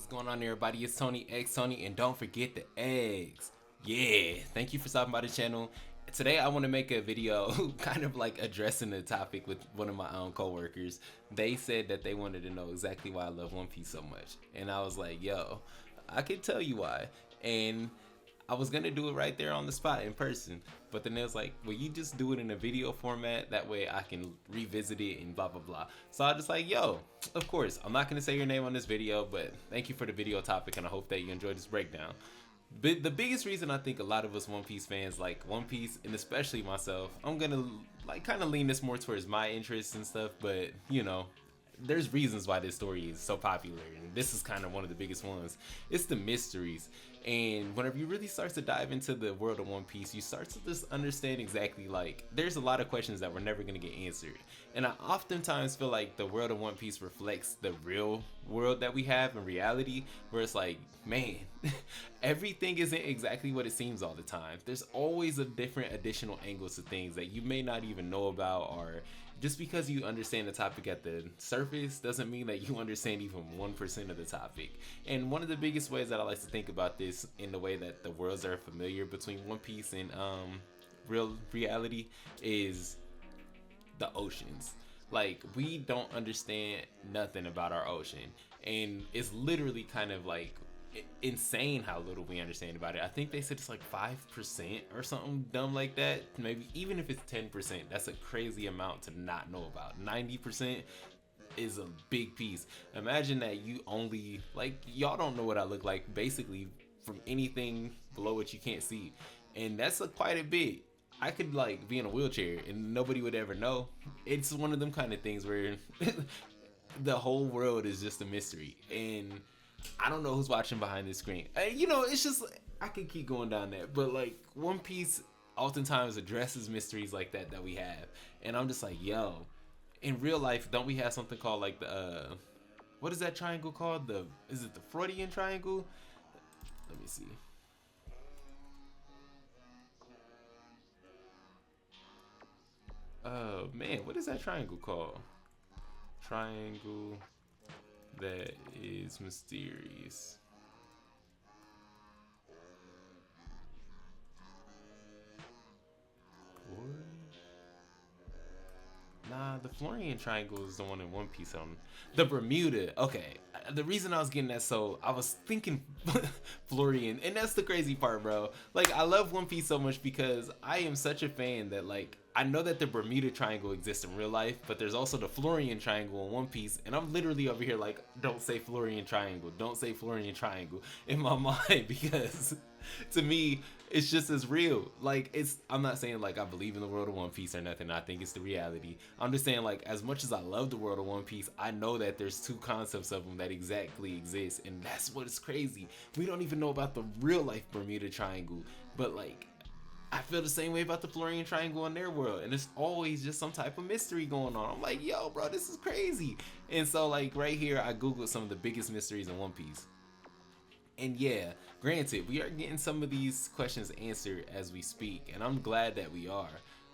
going on, everybody? It's Tony X Tony, and don't forget the eggs. Yeah, thank you for stopping by the channel. Today, I want to make a video kind of like addressing the topic with one of my own coworkers. They said that they wanted to know exactly why I love One Piece so much, and I was like, yo, I can tell you why. And I was gonna do it right there on the spot in person, but then it was like, well, you just do it in a video format. That way I can revisit it and blah blah blah. So I just like, yo, of course, I'm not gonna say your name on this video, but thank you for the video topic, and I hope that you enjoyed this breakdown. But the biggest reason I think a lot of us One Piece fans like One Piece, and especially myself, I'm gonna like kind of lean this more towards my interests and stuff, but you know, there's reasons why this story is so popular, and this is kind of one of the biggest ones. It's the mysteries, and whenever you really start to dive into the world of One Piece, you start to just understand exactly, like, there's a lot of questions that we're never going to get answered. And I oftentimes feel like the world of One Piece reflects the real world that we have in reality, where it's like, man, everything isn't exactly what it seems all the time. There's always a different additional angles to things that you may not even know about, or just because you understand the topic at the surface doesn't mean that you understand even 1% of the topic. And one of the biggest ways that I like to think about this in the way that the worlds are familiar between One Piece and real reality is the oceans. Like, we don't understand nothing about our ocean, and it's literally kind of like insane how little we understand about it. I think they said it's like 5% or something dumb like that. Maybe even if it's 10%, that's a crazy amount to not know about. 90% is a big piece. Imagine that you only, like, y'all don't know what I look like basically from anything below what you can't see, and that's quite a bit. I could like be in a wheelchair and nobody would ever know. It's one of them kind of things where the whole world is just a mystery, and I don't know who's watching behind this screen. You know, it's just, I could keep going down that, but like One Piece oftentimes addresses mysteries like that we have, and I'm just like, yo, in real life, don't we have something called like the what is that triangle called? Is it the Freudian triangle? Let me see. Man, what is that triangle called? Triangle that is mysterious. Or nah, the Florian Triangle is the one in One Piece. On the Bermuda. Okay, the reason I was getting that, so I was thinking Florian, and that's the crazy part, bro. Like, I love One Piece so much because I am such a fan that, like, I know that the Bermuda Triangle exists in real life, but there's also the Florian Triangle in One Piece, and I'm literally over here like, don't say Florian Triangle, don't say Florian Triangle in my mind, because to me, it's just as real. Like, I'm not saying like I believe in the world of One Piece or nothing. I think it's the reality. I'm just saying, like, as much as I love the world of One Piece, I know that there's two concepts of them that exactly exist, and that's what is crazy. We don't even know about the real life Bermuda Triangle, but like, I feel the same way about the Florian Triangle in their world, and it's always just some type of mystery going on. I'm like, yo, bro, this is crazy. And so, like, right here, I googled some of the biggest mysteries in One Piece. And yeah, granted, we are getting some of these questions answered as we speak, and I'm glad that we are.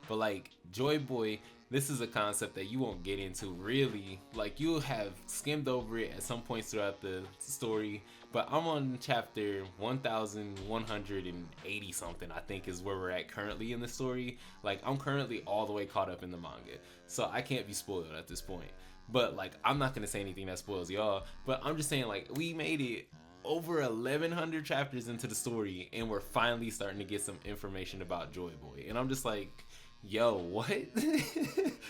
But like, Joy Boy, this is a concept that you won't get into really. Like, you'll have skimmed over it at some points throughout the story, but I'm on chapter 1180 something, I think, is where we're at currently in the story. Like, I'm currently all the way caught up in the manga, so I can't be spoiled at this point. But like, I'm not gonna say anything that spoils y'all, but I'm just saying, like, we made it over 1100 chapters into the story, and we're finally starting to get some information about Joy Boy, and I'm just like, yo, what?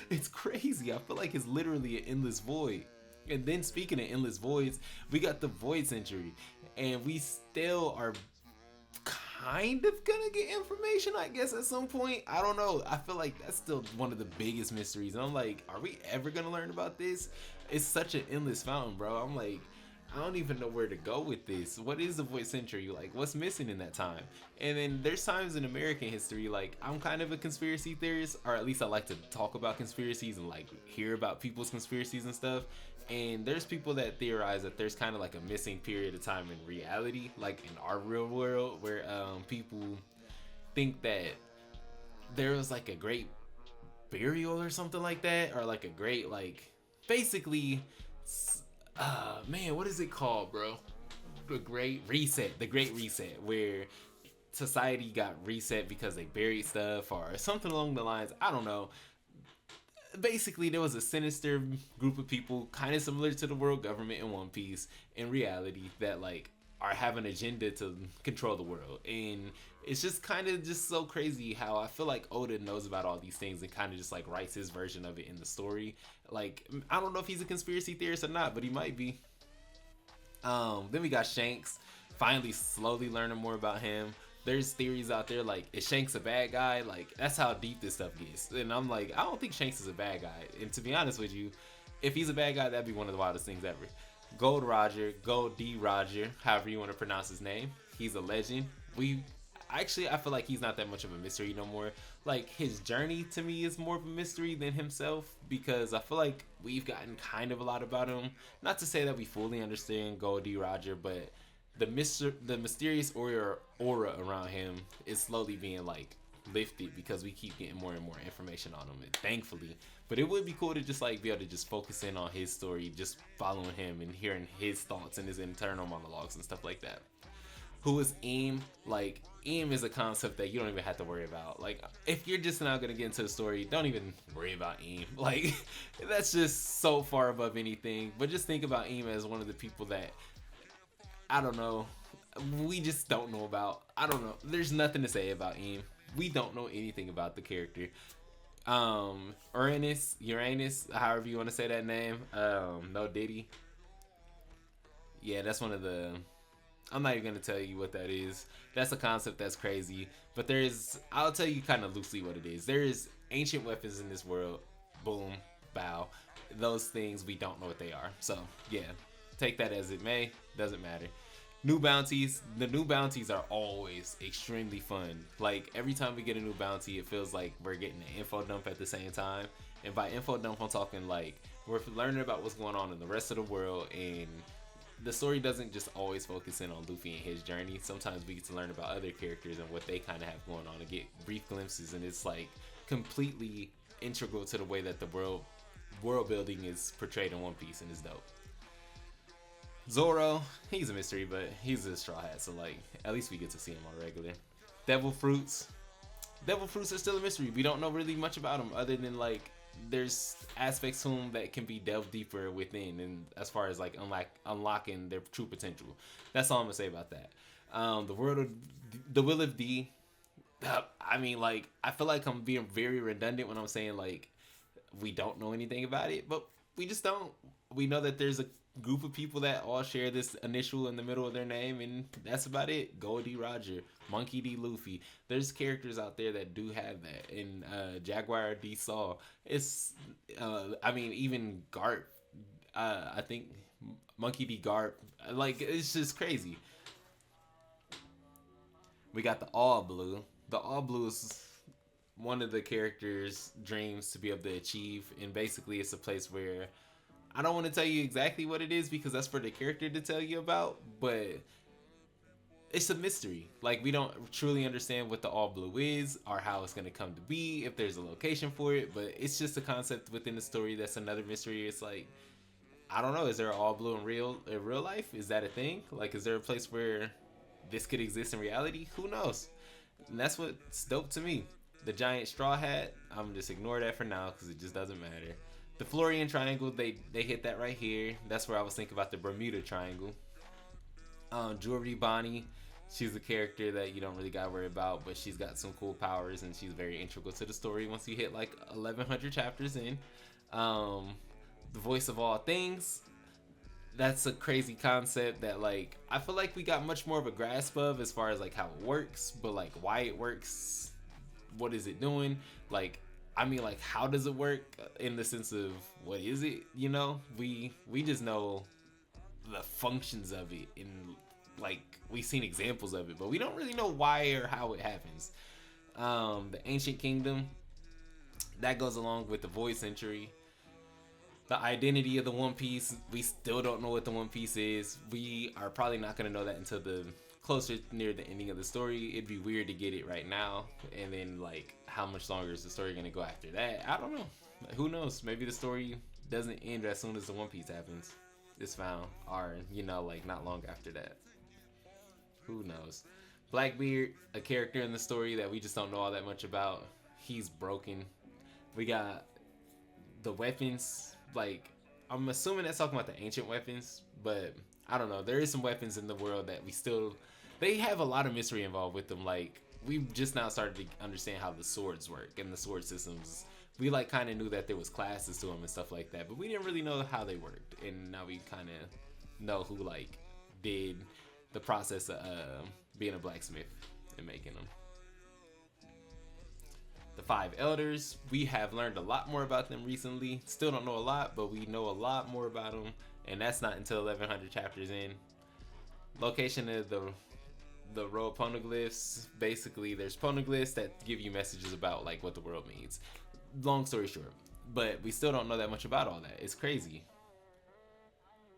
It's crazy. I feel like it's literally an endless void. And then, speaking of endless voids, we got the void century, and we still are kind of gonna get information, I guess, at some point. I don't know. I feel like that's still one of the biggest mysteries, and I'm like, are we ever gonna learn about this? It's such an endless fountain, bro. I'm like, I don't even know where to go with this. What is the void century? Like, what's missing in that time? And then there's times in American history, like, I'm kind of a conspiracy theorist, or at least I like to talk about conspiracies and like hear about people's conspiracies and stuff. And there's people that theorize that there's kind of like a missing period of time in reality, like in our real world, where people think that there was like a great burial or something like that, or like a great, like, basically, man, what is it called, bro? the great reset, where society got reset because they buried stuff or something along the lines. I don't know. Basically, there was a sinister group of people, kind of similar to the world government in One Piece, in reality, that like are have an agenda to control the world. And it's just kind of just so crazy how I feel like Oda knows about all these things and kind of just like writes his version of it in the story. Like, I don't know if he's a conspiracy theorist or not, but he might be. Then we got Shanks. Finally, slowly learning more about him. There's theories out there like, is Shanks a bad guy? Like, that's how deep this stuff gets. And I'm like, I don't think Shanks is a bad guy. And to be honest with you, if he's a bad guy, that'd be one of the wildest things ever. Gold D Roger, however you want to pronounce his name. He's a legend. I feel like he's not that much of a mystery no more. Like, his journey to me is more of a mystery than himself, because I feel like we've gotten kind of a lot about him. Not to say that we fully understand Gold D Roger, but the mysterious aura around him is slowly being like lifted because we keep getting more and more information on him, and thankfully. But it would be cool to just like be able to just focus in on his story, just following him and hearing his thoughts and his internal monologues and stuff like that. Who is Eam? Like, Eam is a concept that you don't even have to worry about. Like, if you're just now gonna get into the story, don't even worry about Eam. Like, that's just so far above anything. But just think about Eam as one of the people that, I don't know, we just don't know about. I don't know. There's nothing to say about Eam. We don't know anything about the character. Uranus, however you want to say that name. No Diddy. Yeah, that's one of the. I'm not even gonna tell you what that is. That's a concept that's crazy. But I'll tell you kind of loosely what it is. There is ancient weapons in this world. Boom, bow. Those things, we don't know what they are. So yeah, take that as it may. Doesn't matter. New bounties. The new bounties are always extremely fun. Like, every time we get a new bounty, it feels like we're getting an info dump at the same time. And by info dump, I'm talking like we're learning about what's going on in the rest of the world, and the story doesn't just always focus in on Luffy and his journey. Sometimes we get to learn about other characters and what they kind of have going on and get brief glimpses, and it's like completely integral to the way that the world building is portrayed in One Piece, and it's dope. Zoro, he's a mystery, but he's a straw hat, so like at least we get to see him on regular. Devil fruits are still a mystery. We don't know really much about them other than like there's aspects to them that can be delved deeper within, and as far as like unlocking their true potential. That's all I'm gonna say about that. The Will of D. I mean, like, I feel like I'm being very redundant when I'm saying like we don't know anything about it, but we just don't. We know that there's a group of people that all share this initial in the middle of their name, and that's about it. Gold D Roger, Monkey D Luffy. There's characters out there that do have that, and Jaguar D Saw. It's I mean, even Garp. I think Monkey D Garp. Like, it's just crazy. We got the All Blue. The All Blue is one of the characters' dreams to be able to achieve, and basically it's a place where I don't want to tell you exactly what it is because that's for the character to tell you about, but it's a mystery. Like, we don't truly understand what the All Blue is or how it's going to come to be, if there's a location for it, but it's just a concept within the story that's another mystery. It's like, I don't know, is there an All Blue in real life? Is that a thing? Like, is there a place where this could exist in reality? Who knows? And that's what's dope to me. The giant straw hat, I'm just ignore that for now because it just doesn't matter. The Florian Triangle, they hit that right here. That's where I was thinking about the Bermuda Triangle. Jewelry Bonnie, she's a character that you don't really gotta worry about, but she's got some cool powers and she's very integral to the story once you hit like 1100 chapters in. The Voice of All Things, that's a crazy concept that like I feel like we got much more of a grasp of as far as like how it works, but like why it works, what is it doing, like, I mean, like, how does it work in the sense of what is it? You know, we just know the functions of it, and like we've seen examples of it, but we don't really know why or how it happens. The Ancient Kingdom, that goes along with the Void Century. The identity of the One Piece, we still don't know what the One Piece is. We are probably not going to know that until the closer near the ending of the story. It'd be weird to get it right now, and then like how much longer is the story going to go after that? I don't know. Who knows? Maybe the story doesn't end as soon as the One Piece happens. is found, or like not long after that. Who knows? Blackbeard, a character in the story that we just don't know all that much about. He's broken. We got the weapons. Like, I'm assuming that's talking about the ancient weapons, but I don't know. There is some weapons in the world that we still. They have a lot of mystery involved with them. Like, we've just now started to understand how the swords work and the sword systems. We like kind of knew that there was classes to them and stuff like that, but we didn't really know how they worked. And now we kind of know who like did the process of being a blacksmith and making them. The five elders, we have learned a lot more about them recently. Still don't know a lot, but we know a lot more about them, and that's not until 1100 chapters in. Location of the row of poneglyphs. Basically, there's poneglyphs that give you messages about like what the world means. Long story short, but we still don't know that much about all that. It's crazy.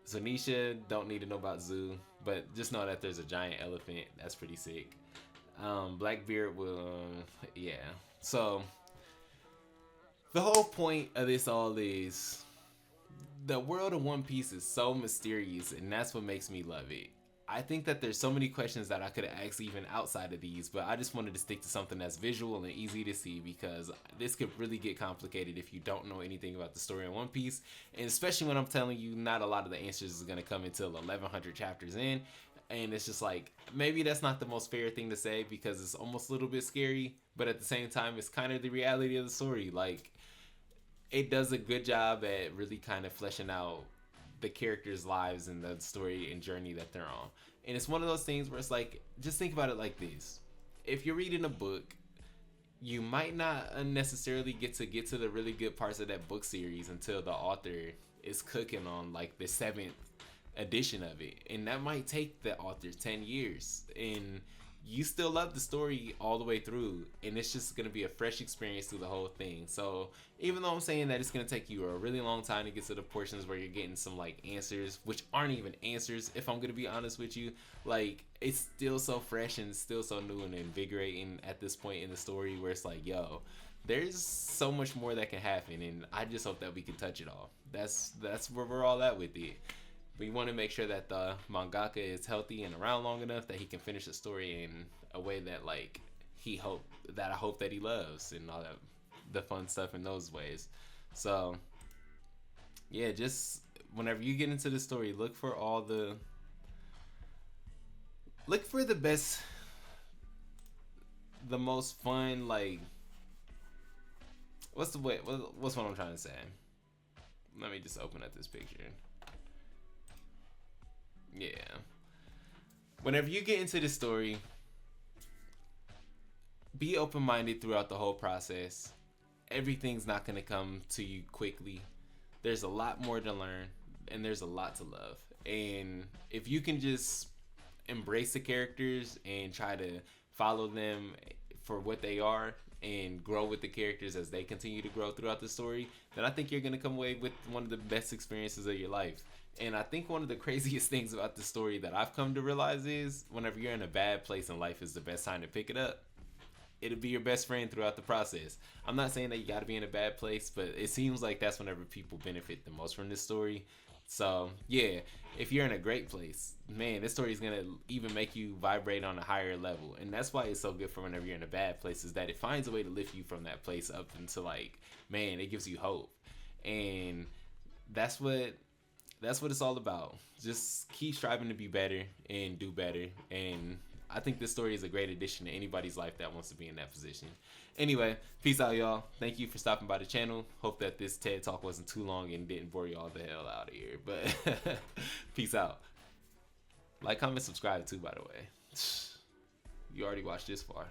Zonisha, don't need to know about Zoo, but just know that there's a giant elephant. That's pretty sick. Blackbeard will, yeah. So the whole point of this all is the world of One Piece is so mysterious, and that's what makes me love it. I think that there's so many questions that I could have asked even outside of these, but I just wanted to stick to something that's visual and easy to see, because this could really get complicated if you don't know anything about the story in One Piece, and especially when I'm telling you not a lot of the answers is going to come until 1100 chapters in, and it's just like, maybe that's not the most fair thing to say because it's almost a little bit scary, but at the same time it's kind of the reality of the story. Like, it does a good job at really kind of fleshing out the characters' lives and the story and journey that they're on. And it's one of those things where it's like, just think about it like this. If you're reading a book, you might not necessarily get to the really good parts of that book series until the author is cooking on like the 7th edition of it. And that might take the author 10 years. And you still love the story all the way through, and it's just going to be a fresh experience through the whole thing. So even though I'm saying that it's going to take you a really long time to get to the portions where you're getting some like answers, which aren't even answers, if I'm going to be honest with you, like, it's still so fresh and still so new and invigorating at this point in the story where it's like, yo, there's so much more that can happen, and I just hope that we can touch it all. That's where we're all at with it. We want to make sure that the mangaka is healthy and around long enough that he can finish the story in a way that like I hope that he loves, and all that, the fun stuff in those ways. So yeah, just whenever you get into the story, look for the best, the most fun, like, what's what I'm trying to say? Let me just open up this picture. Yeah. Whenever you get into the story, be open-minded throughout the whole process. Everything's not going to come to you quickly. There's a lot more to learn, and there's a lot to love. And if you can just embrace the characters and try to follow them for what they are and grow with the characters as they continue to grow throughout the story, then I think you're going to come away with one of the best experiences of your life. And I think one of the craziest things about the story that I've come to realize is whenever you're in a bad place in life is the best time to pick it up. It'll be your best friend throughout the process. I'm not saying that you got to be in a bad place, but it seems like that's whenever people benefit the most from this story. So yeah, if you're in a great place, man, this story is going to even make you vibrate on a higher level. And that's why it's so good for whenever you're in a bad place, is that it finds a way to lift you from that place up into, like, man, it gives you hope. And that's what it's all about. Just keep striving to be better and do better. And I think this story is a great addition to anybody's life that wants to be in that position. Anyway, peace out, y'all. Thank you for stopping by the channel. Hope that this TED Talk wasn't too long and didn't bore you all the hell out of here. But peace out. Like, comment, subscribe too, by the way. You already watched this far.